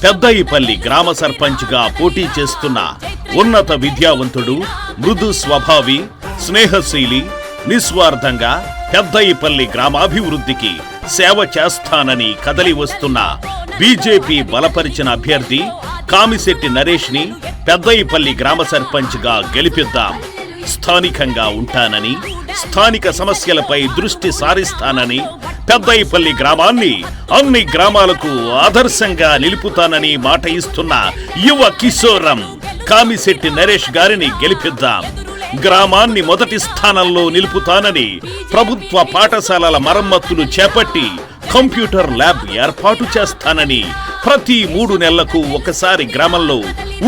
పెద్దయిపల్లి గ్రామ సర్పంచ్గా పోటీ చేస్తున్న ఉన్నత విద్యావంతుడు, మృదు స్వభావి, స్నేహశీలి, నిస్వార్థంగా పెద్దయిపల్లి గ్రామాభివృద్ధికి సేవ చేస్తానని కదలి వస్తున్న బీజేపీ బలపరిచిన అభ్యర్థి కామిశెట్టి నరేష్ ని పెద్దయిపల్లి గ్రామ సర్పంచ్గా గెలిపిద్దాం. స్థానికంగా ఉంటానని, స్థానిక సమస్యలపై దృష్టి సారిస్తానని, పెద్దయిపల్లి గ్రామాన్ని అన్ని గ్రామాలకు ఆదర్శంగా నిలుపుతానని మాట ఇస్తున్న యువ కిశోరం కామిశెట్టి నరేష్ గారిని గెలిపిద్దాం. గ్రామాన్ని మొదటి స్థానంలో నిలుపుతానని ప్రభుత్వ పాఠశాలల మరమ్మతులు చేపట్టి కంప్యూటర్ ల్యాబ్ ఏర్పాటు చేస్తానని, ప్రతి 3 నెలలకు ఒకసారి గ్రామంలో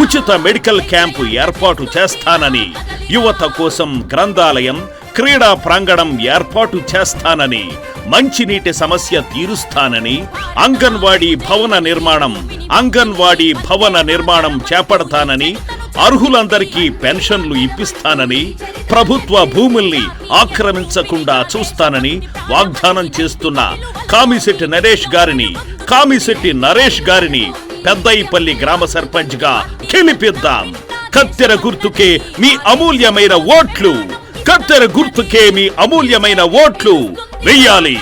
ఉచిత మెడికల్ క్యాంపు ఏర్పాటు చేస్తానని, యువత కోసం గ్రంథాలయం, క్రీడా ప్రాంగణం ఏర్పాటు చేస్తానని, మంచినీటి సమస్య తీరుస్తానని, అంగన్వాడీ భవన నిర్మాణం చేపడతానని, అర్హులందరికీ పెన్షన్లు ఇప్పిస్తానని, ప్రభుత్వ భూముల్ని ఆక్రమించకుండా చూస్తానని వాగ్దానం చేస్తున్న కామిశెట్టి నరేష్ గారిని పెద్దయిపల్లి గ్రామ సర్పంచ్గా గెలిపిద్దాం. కత్తెర గుర్తుకే మీ అమూల్యమైన ఓట్లు వెయ్యాలి.